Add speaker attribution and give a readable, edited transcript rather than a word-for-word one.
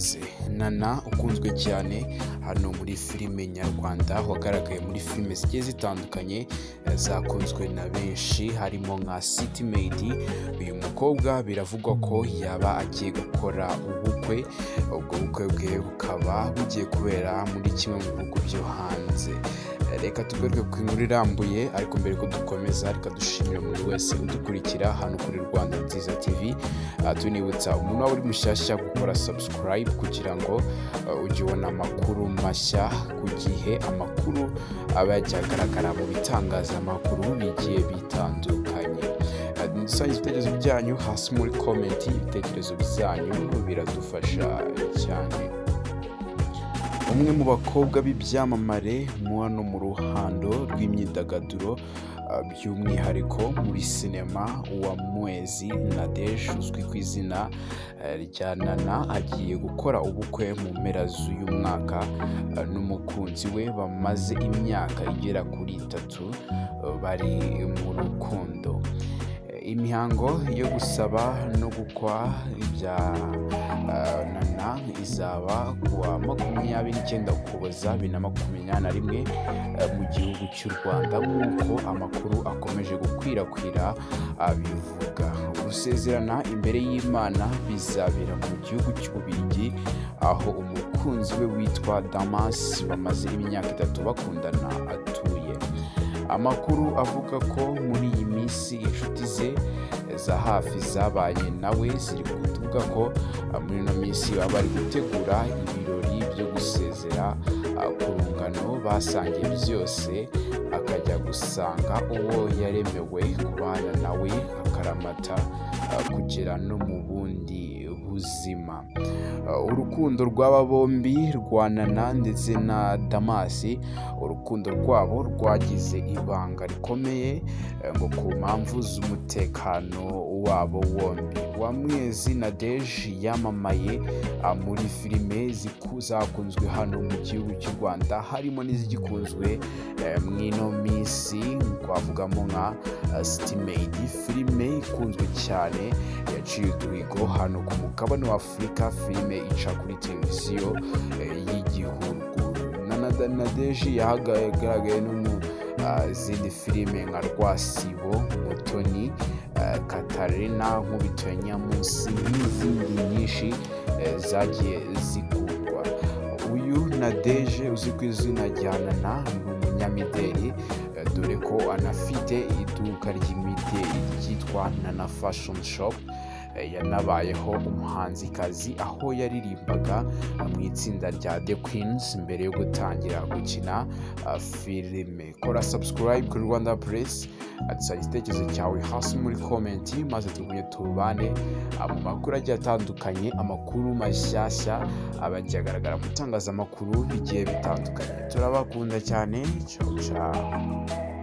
Speaker 1: ikaze. Nana ukunzwe cyane hano muri filime nyarwanda, wagaragaye muri filime zigiye zitandukanye zakunzwe na benshi, harimo nka City Maid. Uyu mukobwa biravugwa ko yaba agiye gukora ubukwe, ubwo bukwe bwe bukaba bugiye kubera muri kimwe mu bihugu byo hanze. Reka tugaruke ku inkuru irambuye, ariko mbere ko dukomeza reka dushimire buri wese udukurikira hano kuri Rwanda Nziza TV. Tunibutsa umuntu waba uri mushyashya gukora subscribe kugira ngo ujye ubona amakuru mashya ku gihe, amakuru aba yagiye agaragara mu bitangazamakuru bigiye bitandukanye. Dusangiza ibitekerezo byanyu hasi muri komenti, ibitekerezo byanyu biradufasha cyane. Umwe mu bakobwa b'ibyamamare hano mu ruhando rw'imyidagaduro, by'umwihariko muri sinema, Uwamwezi Nadege uzwi ku izina rya Nana, agiye gukora ubukwe mu mpera z'uyu mwaka n'umukunzi we bamaze imyaka igera kuri 3 bari mu rukundo. Imihango yo gusaba no gukwa ibya Nana izaba kuwa 29 Ukuboza 2021 mu gihugu cy'u Rwanda, nk'uko amakuru akomeje gukwirakwira abivuga. Gusezerana imbere y'Imana bizabera mu gihugu cy'Ububiligi, aho umukunzi we witwa Damas bamaze imyaka 3 bakundana atuye. Amakuru avuga ko muri iyi minsi inshuti ze za hafi zabanye nawe ziri kuvuga ko muri ino minsi baba bari gutegura ibirori byo gusezera ku rungano basangiye byose, akajya gusanga uwo yaremewe kubana nawe akaramata kugera no mu bundi buzima. Urukundo rw'aba bombi rwa Nana ndetse na Damasi, urukundo rwabo rwagize ibanga rikomeye ngo ku mpamvu z'umutekano wabo wombi. Uwamwezi Nadege yamamaye muri filime zakunzwe hano mu gihugu cy'u Rwanda, harimo n'izigikunzwe mw'ino minsi, twavugamo nka City Maid, filime ikunzwe cyane yaciye uduhigo hano ku mugabane wa Afurika, filime ica kuri televiziyo y'igihugu. Nadege yahagaragaye no mu zindi filime nka Rwasibo, Mutoni, Katarina, Nkubito ya Nyamunsi n'izindi nyinshi zagiye zikundwa. Uyu Nadege uzwi ku izina rya Nana ni umunyamideli, dore ko anafite iduka ry'imideli ryitwa Nana Fashion Shop. Yanabayeho umuhanzikazi aho yaririmbaga mu itsinda rya The Queens mbere yo gutangira gukina filime. Kora subscribe kuri Rwanda Press, dusangiza igitekerezo cyawe hasi muri komenti, maze tugumye tubane mu makuru agiye atandukanye, amakuru mashyashya abagiye agaragara mu bitangazamakuru bigiye bitandukanye. Turabakunda cyane, ciao ciao.